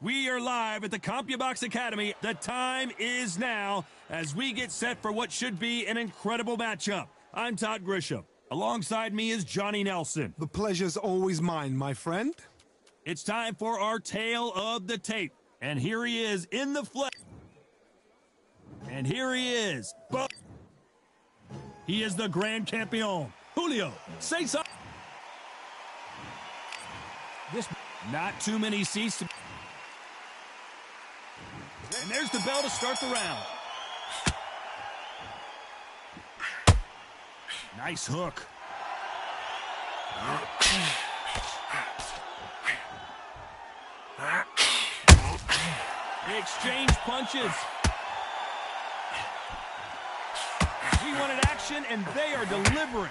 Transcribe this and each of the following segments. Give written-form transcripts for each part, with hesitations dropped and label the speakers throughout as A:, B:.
A: We are live at the CompuBox Academy. The time is now as we get set for what should be an incredible matchup. I'm Todd Grisham. Alongside me is Johnny Nelson.
B: The pleasure's always mine, my friend.
A: It's time for our tale of the tape. And here he is in the flesh. And here he is. He is the Grand Campeon. Julio, say something. Not too many seats to... And there's the bell to start the round. Nice hook. They exchange punches. We wanted action, and they are delivering.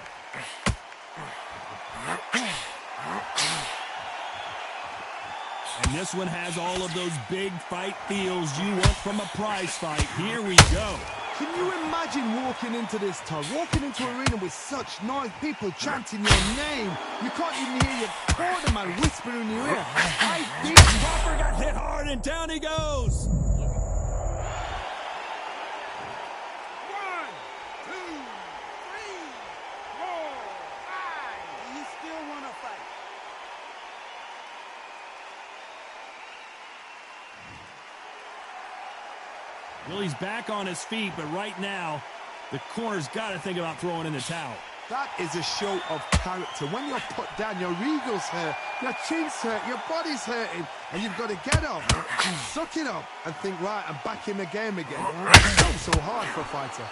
A: And this one has all of those big fight feels you want from a prize fight. Here we go.
B: Can you imagine walking into this, Todd? Walking into an arena with such noise, people chanting your name. You can't even hear your cornerman whispering in your ear. I think
A: Crawford got hit hard, and down he goes.
C: 1, 2, 3, 4, 5. You still want to fight?
A: Well, he's back on his feet, but right now, the corner's got to think about throwing in the towel.
B: that is a show of character. When you're put down, your ego's hurt, your chin's hurt, your body's hurting, and you've got to get up, suck it up, and think, right, I'm back in the game again. It's so hard for a fighter.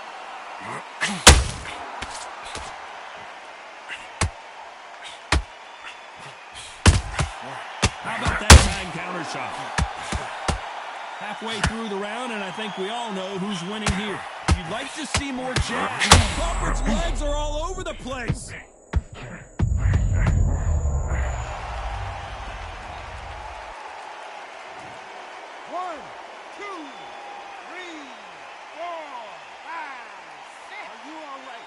A: How about that time counter shot? Halfway through the round, and I think we all know who's winning here. You'd like to see more jabs. Crawford's legs are all over the place.
C: One, two, three, 4, 5, 6. Are you all right?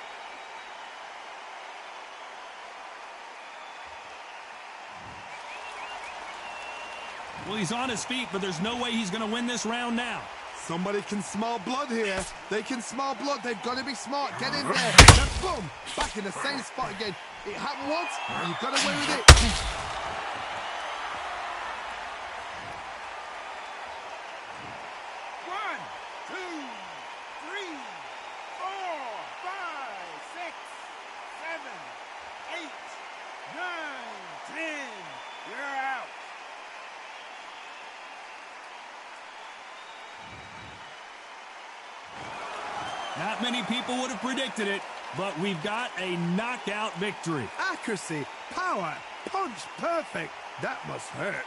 A: Well, he's on his feet, but there's no way he's going to win this round now.
B: Somebody can smell blood here. They can smell blood. They've got to be smart. Get in there. Then boom, back in the same spot again. It happened once, and you got away with it.
C: 1, 2, 3, 4, 5, 6, 7, 8, 9, 10. You're out.
A: Not many people would have predicted it, but we've got a knockout victory.
B: Accuracy, power, punch, perfect. That must hurt.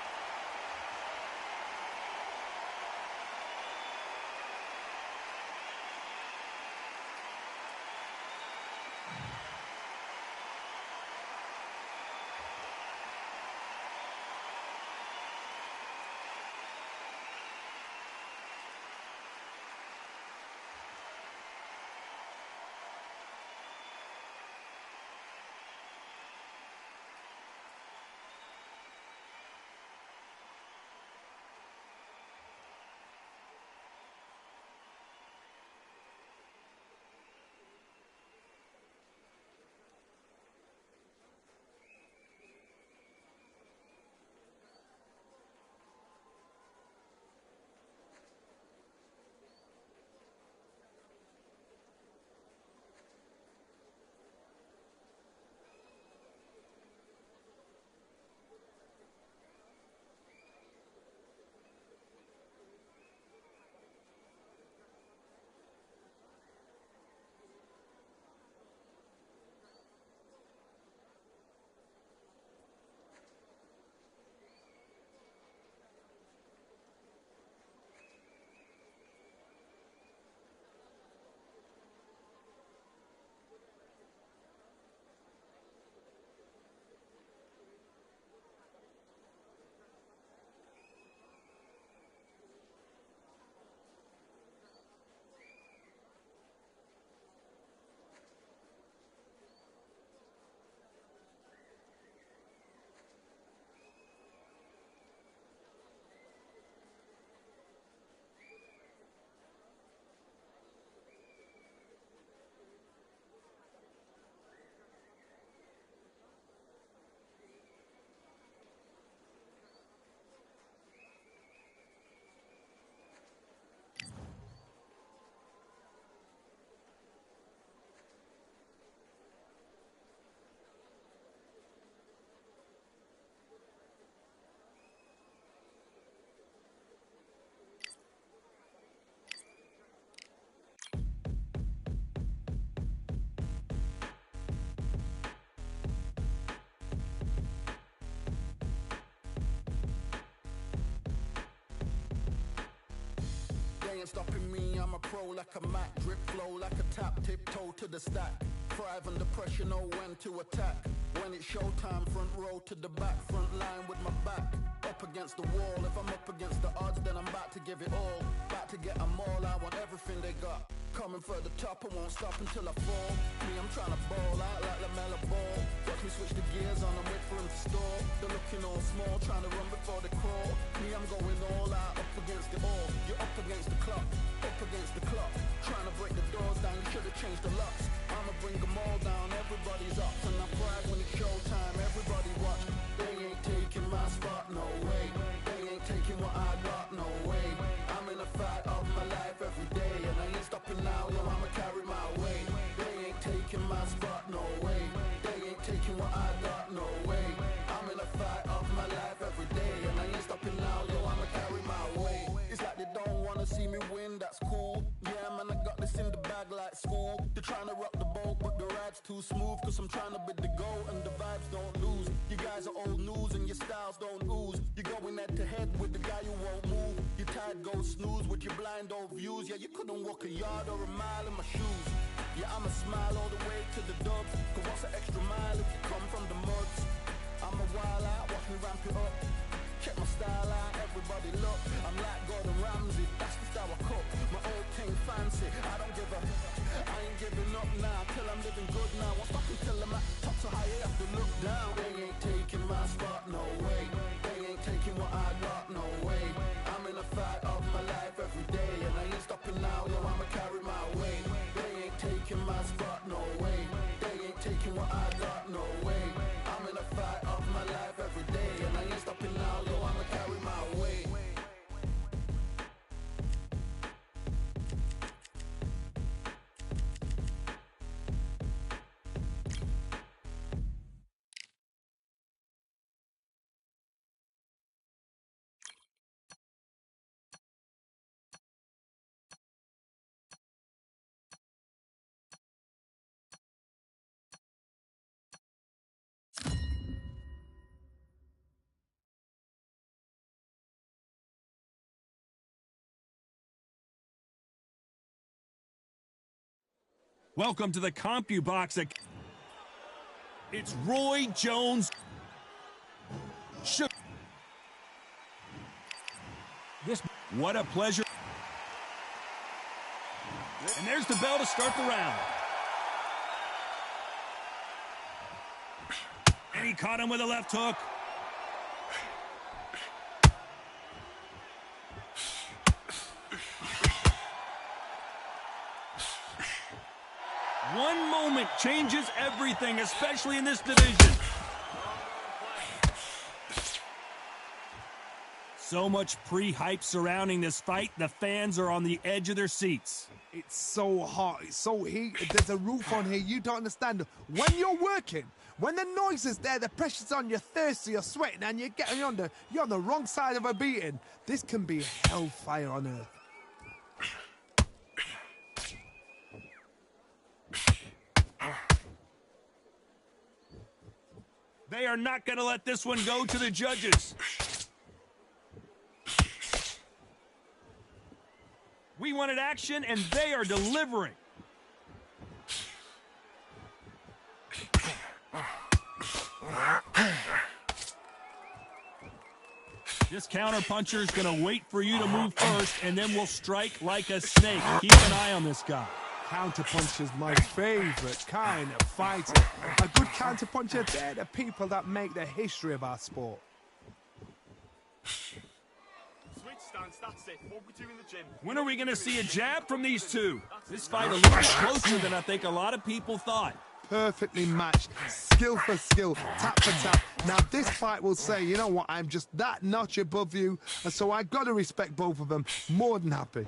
D: stopping me, I'm a pro like a Mac. Drip flow like a tap, tiptoe to the stack. Thrive under pressure, know when to attack. When it's showtime, front row to the back. Front line with my back up against the wall. If I'm up against the odds, then I'm about to give it all. About to get them all, I want everything they got. Coming for the top, I won't stop until I fall. Me, I'm trying to ball out like LaMelo Ball. Watch me switch the gears on and wait for him to stall. They're looking all small, trying to run before they crawl. Me, I'm going all out, up against it all. You're up against the clock, up against the clock. Trying to break the doors down, you should have changed the locks. I'ma bring them all down, everybody's up. And I pride when it's showtime, everybody watch. They ain't taking my spot, no way. They ain't taking what I got, no way. I'm in a fight of my life every day, and I ain't stopping now, yo, I'ma carry my weight. They ain't taking my spot, no way. They ain't taking what I got, no way. I'm in a fight of my life every day, and I ain't stopping now, yo, I'ma carry my weight. It's like they don't wanna see me win, that's cool. Yeah, man, I got this in the bag like school. They're trying to rock the boat, but the ride's too smooth. Cause I'm trying to bid the go, and the vibes don't lose. You guys are old news, and your styles don't ooze. You're going head to head with the guy who won't move. Your tide goes snooze with your blind old views. Yeah, you couldn't walk a yard or a mile in my shoes. Yeah, I'ma smile all the way to the dubs. Cause what's an extra mile if you come from the muds? I'm a wild out, watch me ramp it up. Check my style out, everybody look. I'm like Gordon Ramsay, that's the style I cook. My old thing fancy, I don't give a. I ain't giving up now, till I'm living good now. What's fucking till I'm at the top so high, you have to look down. They ain't taking my spot, no way. They ain't taking what I got, no way. I'm in a fight of my life every day, and I ain't stopping now, yo, I'ma carry my weight. They ain't taking my spot, no way. They ain't taking what I got, no way. I'm in a fight of my life every day, and I ain't stopping now, yo, I'ma carry my weight.
A: Welcome to the CompuBox. It's Roy Jones. What a pleasure. And there's the bell to start the round. And he caught him with a left hook. One moment changes everything, especially in this division. So much pre-hype surrounding this fight, the fans are on the edge of their seats.
B: It's so hot, it's so heated, there's a roof on here, you don't understand. When you're working, when the noise is there, the pressure's on, you're thirsty, you're sweating, and you're on the wrong side of a beating. This can be hellfire on earth.
A: They are not going to let this one go to the judges. We wanted action, and they are delivering. This counter-puncher is going to wait for you to move first, and then we'll strike like a snake. Keep an eye on this guy.
B: Counterpuncher's my favourite kind of fighter. A good counterpuncher, they're the people that make the history of our sport.
C: Switch stance, that's it. What we do in the gym.
A: When are we going to see a jab from these two? This fight a little bit closer than I think a lot of people thought.
B: Perfectly matched, skill for skill, tap for tap. Now this fight will say, you know what, I'm just that notch above you, and so I got to respect both of them. More than happy.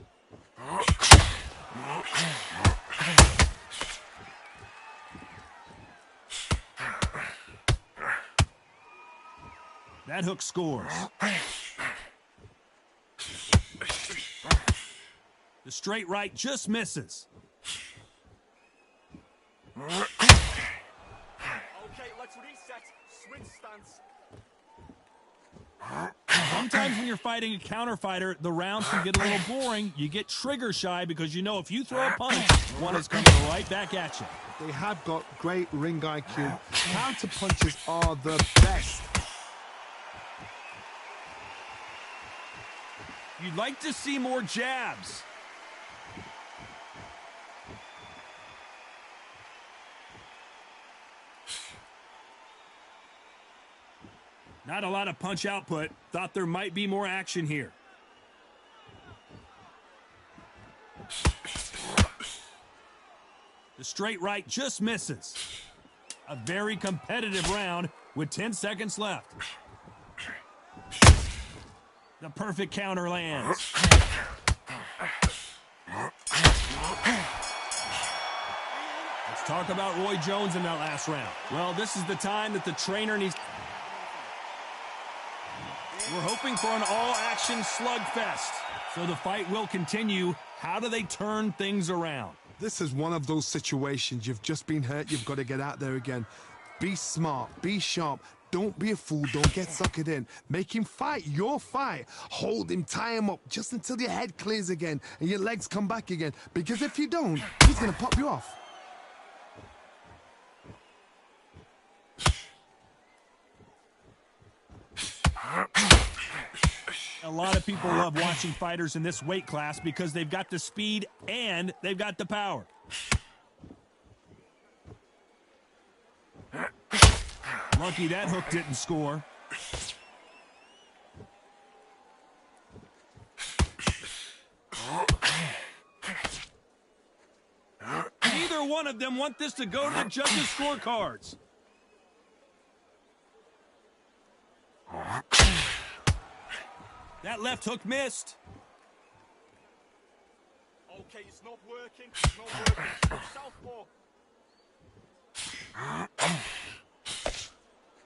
A: That hook scores. The straight right just misses.
C: Okay, let's reset. Switch stance.
A: From Sometimes when you're fighting a counter fighter, the rounds can get a little boring. You get trigger shy because you know if you throw a punch, one is coming right back at you.
B: They have got great ring IQ. Counter punches are the best.
A: You'd like to see more jabs. Not a lot of punch output. Thought there might be more action here. The straight right just misses. A very competitive round with 10 seconds left. The perfect counter lands. Let's talk about Roy Jones in that last round. Well, this is the time that the trainer needs. We're hoping for an all-action slugfest. So the fight will continue. How do they turn things around?
B: This is one of those situations. You've just been hurt. You've got to get out there again. Be smart. Be sharp. Don't be a fool. Don't get suckered in. Make him fight your fight. Hold him, tie him up just until your head clears again and your legs come back again. Because if you don't, he's going to pop you off.
A: A lot of people love watching fighters in this weight class because they've got the speed and they've got the power. Lucky that hook didn't score. Neither one of them want this to go to the judges' scorecards. That left hook missed.
C: Okay, it's not working. It's not working. Southpaw.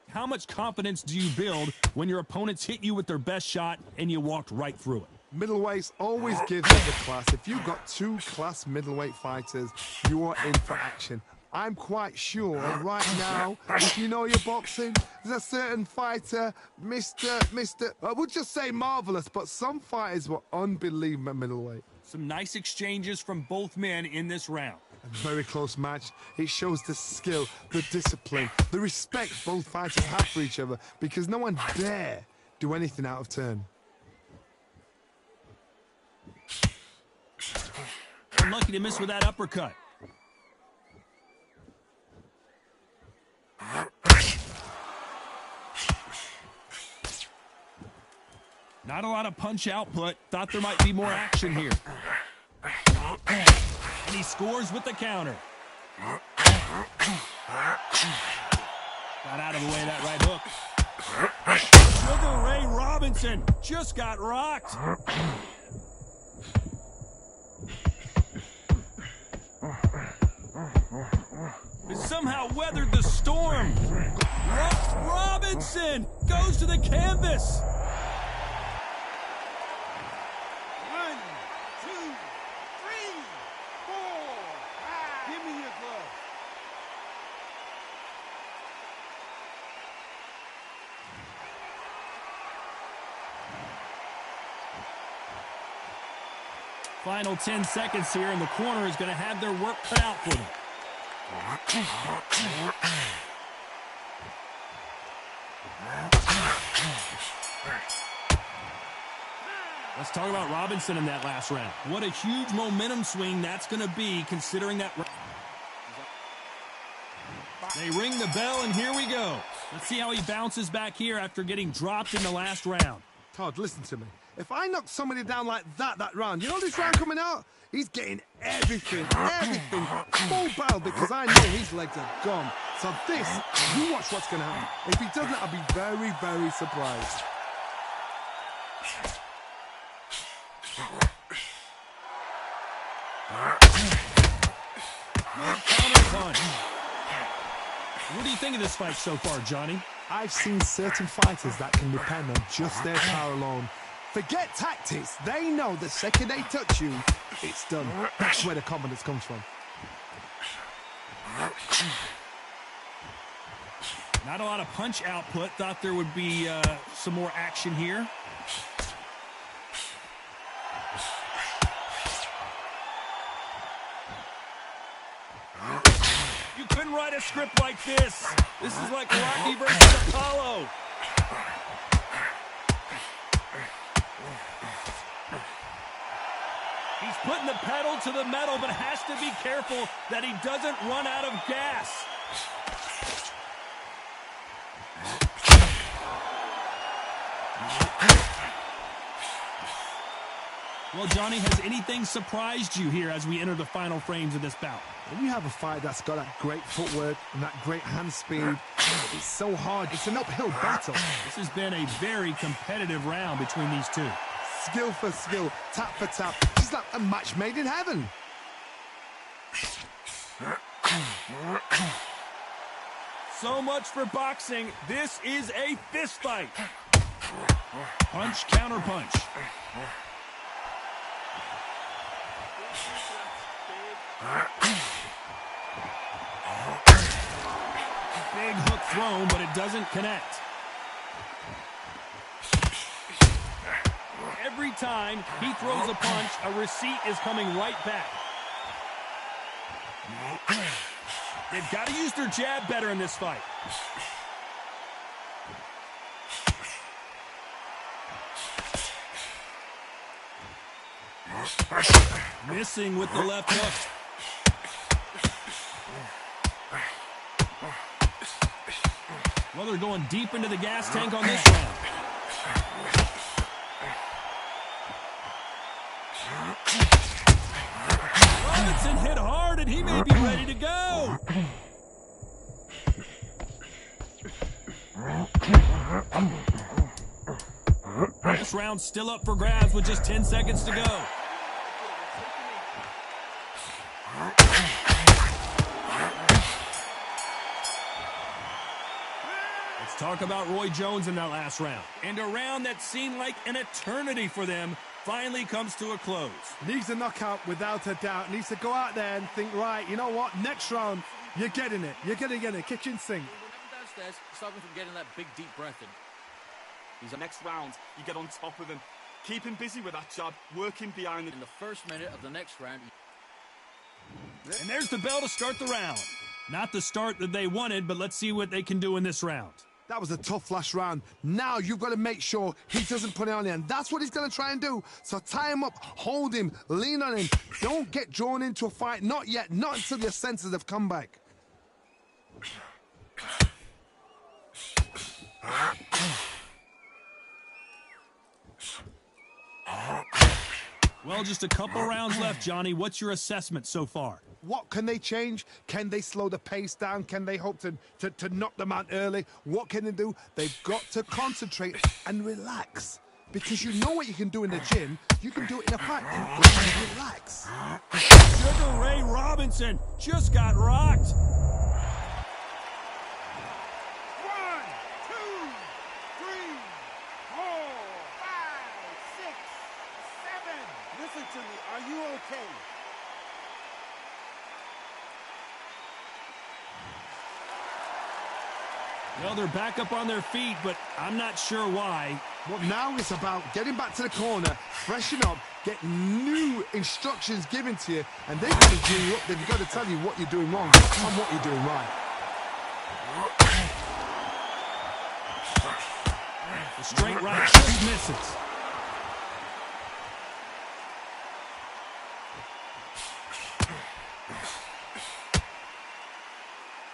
A: How much confidence do you build when your opponents hit you with their best shot and you walked right through it?
B: Middleweights always give them the class. If you've got two class middleweight fighters, you are in for action. I'm quite sure right now, if you know your boxing, there's a certain fighter, I would just say marvelous, but some fighters were unbelievable middleweight.
A: Some nice exchanges from both men in this round.
B: A very close match. It shows the skill, the discipline, the respect both fighters have for each other, because no one dare do anything out of turn.
A: Unlucky to miss with that uppercut. Not a lot of punch output. Thought there might be more action here. And he scores with the counter. Got out of the way of that right hook. Sugar Ray Robinson just got rocked. But somehow weathered the storm. Robinson goes to the canvas.
C: 1, 2, 3, 4, 5. Give me your glove.
A: Final 10 seconds here, and the corner is going to have their work cut out for them. Let's talk about Robinson in that last round. What a huge momentum swing that's going to be, considering that. They ring the bell, and here we go. Let's see how he bounces back here after getting dropped in the last round.
B: Todd, listen to me. If I knock somebody down like that round, you know this round coming out? He's getting everything, full barrel, because I know his legs are gone. So this, you watch what's going to happen. If he doesn't, I'll be very, very surprised.
A: Counter punch. What do you think of this fight so far, Johnny?
B: I've seen certain fighters that can depend on just their power alone. Forget tactics. They know the second they touch you, it's done. That's where the confidence comes from.
A: Not a lot of punch output. Thought there would be some more action here. a script like this. This is like Rocky versus Apollo. He's putting the pedal to the metal, but has to be careful that he doesn't run out of gas. Well, Johnny, has anything surprised you here as we enter the final frames of this bout?
B: When you have a fight that's got that great footwork and that great hand speed, it's so hard. It's an uphill battle.
A: This has been a very competitive round between these two.
B: Skill for skill, tap for tap. It's like a match made in heaven.
A: So much for boxing. This is a fist fight. Punch, counter punch. Big hook thrown, but it doesn't connect. Every time he throws a punch, a receipt is coming right back. They've got to use their jab better in this fight. Missing with the left hook. Well, they're going deep into the gas tank on this round. Robinson hit hard, and he may be ready to go. This round's still up for grabs with just 10 seconds to go. Let's talk about Roy Jones in that last round. And a round that seemed like an eternity for them finally comes to a close.
B: Needs a knockout without a doubt. Needs to go out there and think, right, you know what? Next round, you're getting it. You're going to get it. Kitchen sink.
E: Downstairs, stop him from getting that big, deep breath in.
C: He's next round, you get on top of him. Keep him busy with that jab, working behind
E: In the first minute of the next round.
A: And there's the bell to start the round. Not the start that they wanted, but let's see what they can do in this round.
B: That was a tough last round. Now you've got to make sure he doesn't put it on you, and that's what he's going to try and do. So tie him up, hold him, lean on him. Don't get drawn into a fight. Not yet. Not until your senses have come back.
A: Well, just a couple rounds left, Johnny. What's your assessment so far?
B: What can they change? Can they slow the pace down? Can they hope to knock them out early? What can they do? They've got to concentrate and relax. Because you know what you can do in the gym, you can do it in a fight. Relax.
A: Sugar Ray Robinson just got rocked.
B: 1, 2, 3, 4, 5, 6, 7. Listen to me. Are you okay?
A: Well, they're back up on their feet, but I'm not sure why.
B: Well, now it's about getting back to the corner, freshen up, get new instructions given to you, and they've got to do you up. They've got to tell you what you're doing wrong and what you're doing right.
A: The straight right just misses.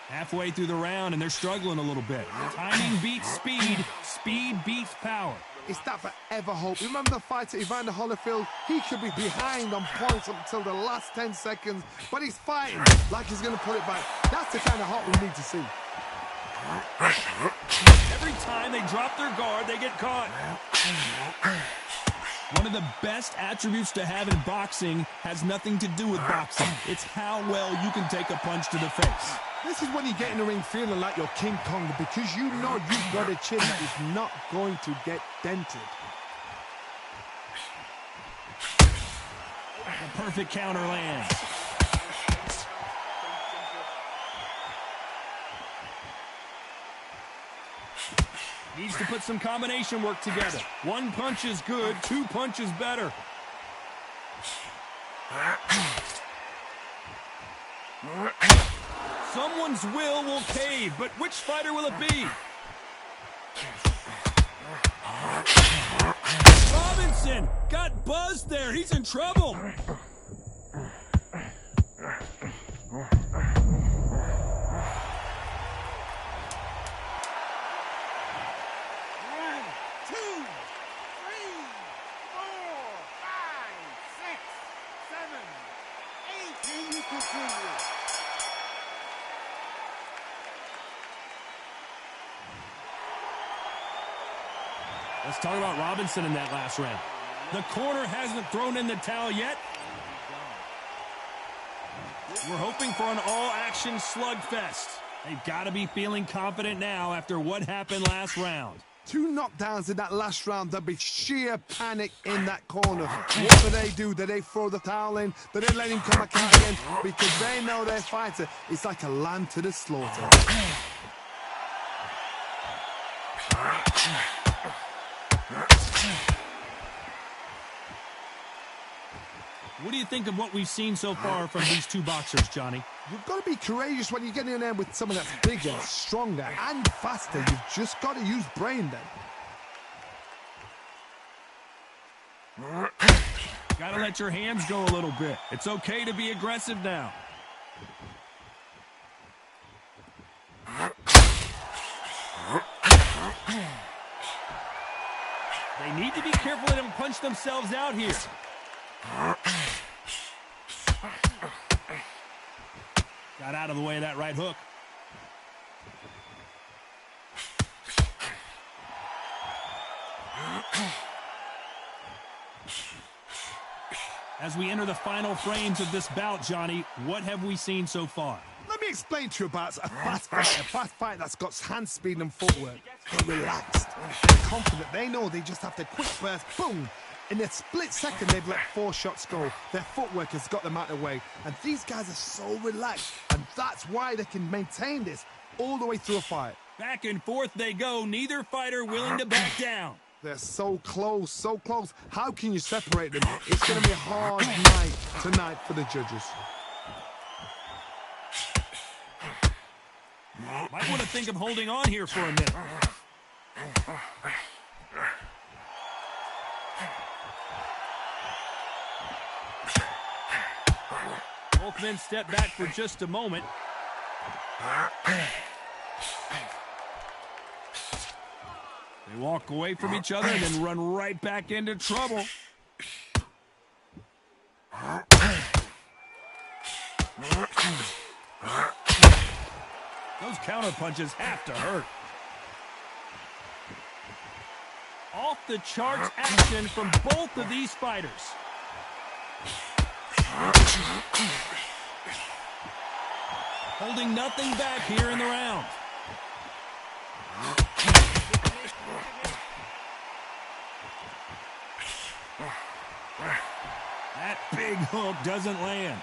A: Halfway through the round, and they're struggling a little bit. Timing beats speed. Speed beats power.
B: It's that forever hope. Remember the fighter Evander Holyfield? He could be behind on points up until the last 10 seconds, but he's fighting like he's going to pull it back. That's the kind of hope we need to see.
A: Every time they drop their guard, they get caught. One of the best attributes to have in boxing has nothing to do with boxing. It's how well you can take a punch to the face.
B: This is when you get in the ring feeling like you're King Kong, because you know you've got a chin that is not going to get dented.
A: The perfect counter lands. Needs to put some combination work together. One punch is good, 2 punches better. Someone's will cave, but which fighter will it be? Robinson got buzzed there. He's in trouble.
B: 1, 2, 3, 4, 5, 6, 7, 8, and you continue.
A: Let's talk about Robinson in that last round. The corner hasn't thrown in the towel yet. We're hoping for an all-action slugfest. They've got to be feeling confident now after what happened last round.
B: 2 knockdowns in that last round. There'll be sheer panic in that corner. What do? Do they throw the towel in? Do they let him come back out again? Because they know their fighter is like a lamb to the slaughter.
A: What do you think of what we've seen so far from these two boxers, Johnny?
B: You've got to be courageous when you get in there with someone that's bigger, stronger, and faster. You've just got to use brain then.
A: Got to let your hands go a little bit. It's okay to be aggressive now. They need to be careful they don't punch themselves out here. Got out of the way of that right hook. As we enter the final frames of this bout, Johnny, what have we seen so far?
B: Let me explain to you about a fast fight that's got hand speed and footwork. They're relaxed, they're confident, they know they just have to quick burst, boom. In a split second, they've let 4 shots go. Their footwork has got them out of the way. And these guys are so relaxed, and that's why they can maintain this all the way through a fight.
A: Back and forth they go, neither fighter willing to back down.
B: They're so close, so close. How can you separate them? It's going to be a hard night tonight for the judges.
A: Might want to think of holding on here for a minute. Both men step back for just a moment. They walk away from each other and then run right back into trouble. Those counter punches have to hurt. Off the charts action from both of these fighters. Holding nothing back here in the round. That big hook doesn't land.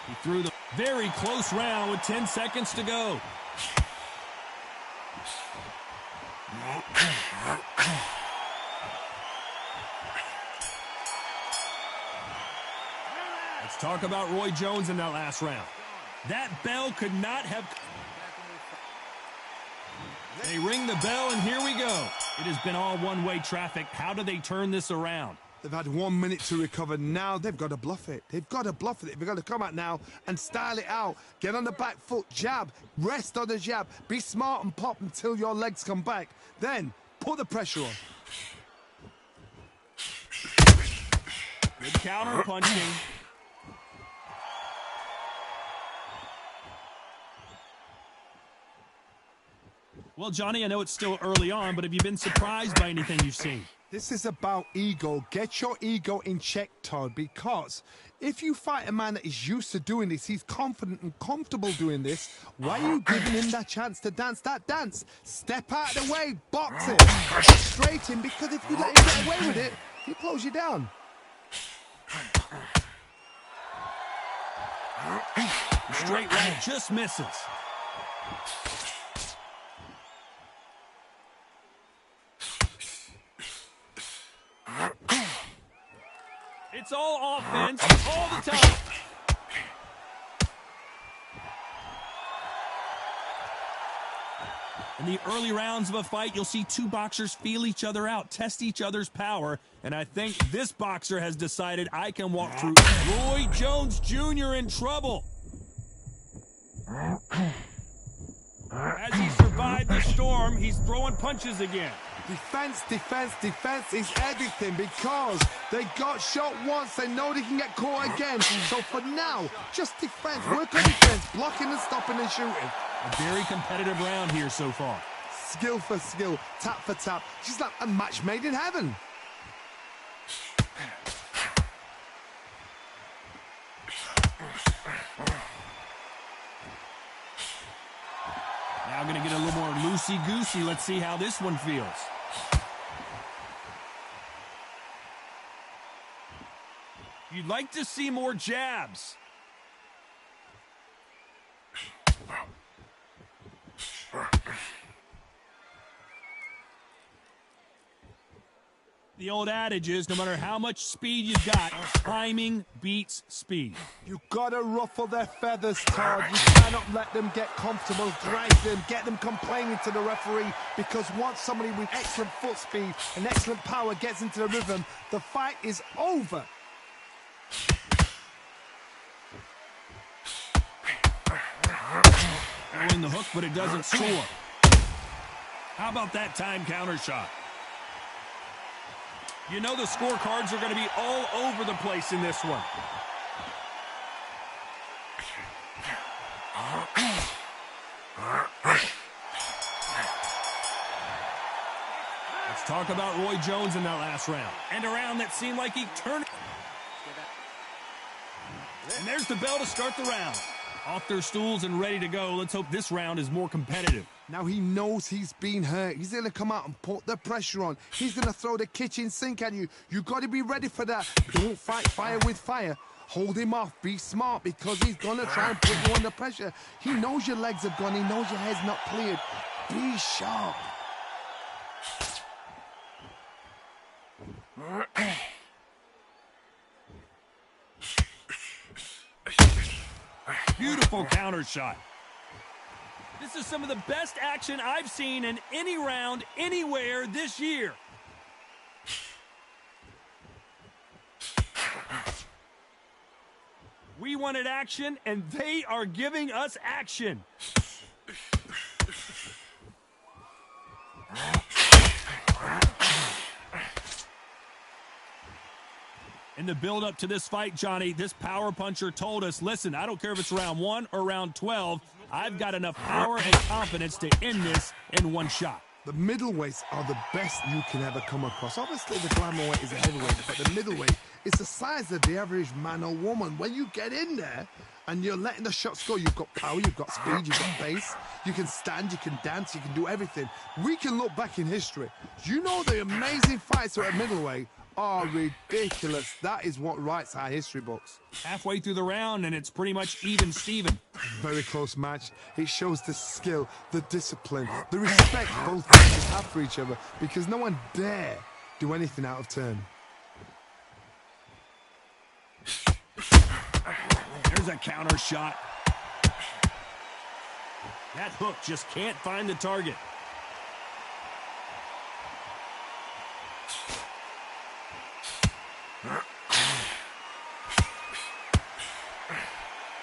A: He threw the very close round with 10 seconds to go. Let's talk about Roy Jones in that last round. That bell could not have... They ring the bell, and here we go. It has been all one-way traffic. How do they turn this around?
B: They've had 1 minute to recover. Now they've got to bluff it. They've got to bluff it. They've got to come out now and style it out. Get on the back foot, jab, rest on the jab. Be smart and pop until your legs come back. Then put the pressure on.
A: Good counter punching. Well, Johnny, I know it's still early on, but have you been surprised by anything you've seen?
B: This is about ego. Get your ego in check, Todd, because if you fight a man that is used to doing this, he's confident and comfortable doing this, why are you giving him that chance to dance that dance? Step out of the way, box it, straight in, because if you let him get away with it, he'll close you down.
A: Straight right just misses. It's all offense all the time. In the early rounds of a fight, you'll see two boxers feel each other out, test each other's power, and I think this boxer has decided I can walk through. Roy Jones Jr. in trouble. As he survived the storm, he's throwing punches again.
B: Defense, defense, defense is everything because they got shot once. They know they can get caught again. So for now, just defense. Work on defense, blocking and stopping and shooting.
A: A very competitive round here so far.
B: Skill for skill, tap for tap. Just like a match made in heaven.
A: Now going to get a little more loosey-goosey. Let's see how this one feels. You'd like to see more jabs. The old adage is, no matter how much speed you've got, timing beats speed.
B: You gotta ruffle their feathers, Todd. You cannot let them get comfortable, drag them, get them complaining to the referee, because once somebody with excellent foot speed and excellent power gets into the rhythm, the fight is over.
A: Throwing the hook, but it doesn't score. How about that time counter shot? You know the scorecards are going to be all over the place in this one. Let's talk about Roy Jones in that last round. And a round that seemed like he turned. And there's the bell to start the round. Off their stools and ready to go. Let's hope this round is more competitive.
B: Now he knows he's been hurt. He's going to come out and put the pressure on. He's going to throw the kitchen sink at you. You got to be ready for that. Don't fight fire with fire. Hold him off. Be smart, because he's going to try and put you under pressure. He knows your legs have gone. He knows your head's not cleared. Be sharp.
A: Beautiful counter shot. This is some of the best action I've seen in any round, anywhere this year. We wanted action, and they are giving us action. In the build-up to this fight, Johnny, this power puncher told us, listen, I don't care if it's round 1 or round 12, I've got enough power and confidence to end this in one shot.
B: The middleweights are the best you can ever come across. Obviously, the glamour weight is a heavyweight, but the middleweight is the size of the average man or woman. When you get in there and you're letting the shots go, you've got power, you've got speed, you've got pace, you can stand, you can dance, you can do everything. We can look back in history. You know the amazing fights at middleweight are ridiculous. That is what writes our history books.
A: Halfway through the round, and it's pretty much even Steven.
B: Very close match. It shows the skill, the discipline, the respect both fighters have for each other, because no one dare do anything out of turn.
A: There's a counter shot. That hook just can't find the target.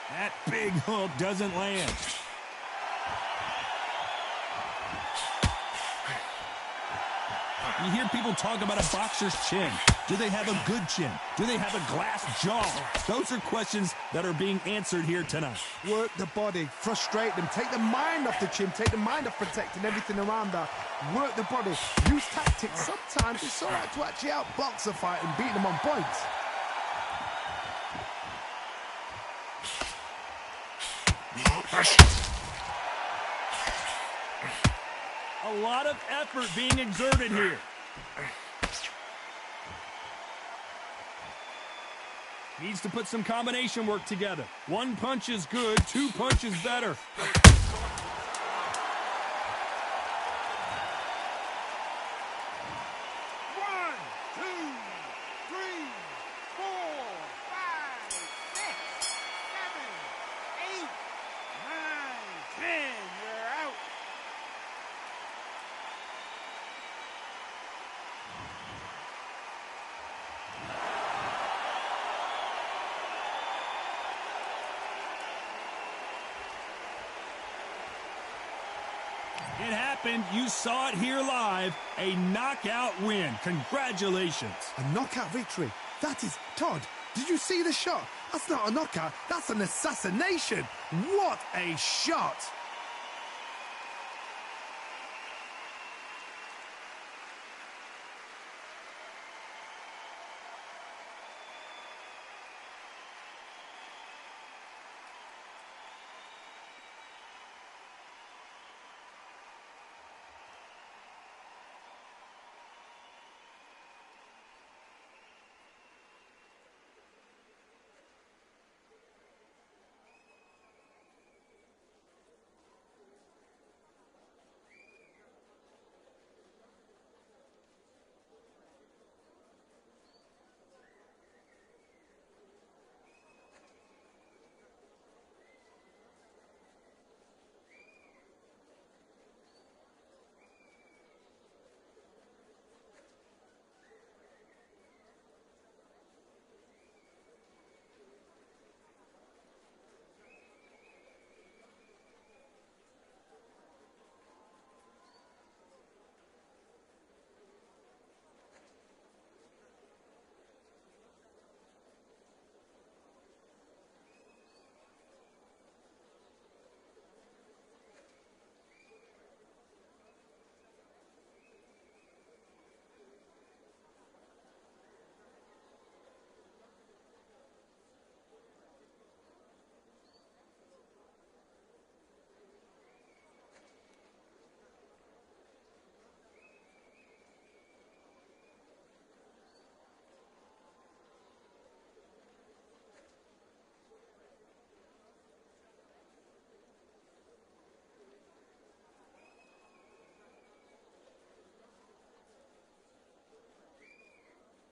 A: That big hook doesn't land. You hear people talk about a boxer's chin. Do they have a good chin? Do they have a glass jaw? Those are questions that are being answered here tonight.
B: Work the body, frustrate them, take the mind off the chin, take the mind off protecting everything around that. Work the body, use tactics. Sometimes it's all right to actually outbox a fight and beat them on points.
A: A lot of effort being exerted here. Needs to put some combination work together. One punch is good, two punches better.
B: One, two, three, four.
A: happened. You saw it here live. A knockout win. Congratulations.
B: A knockout victory. That is... Todd, did you see the shot? That's not a knockout. That's an assassination. What a shot.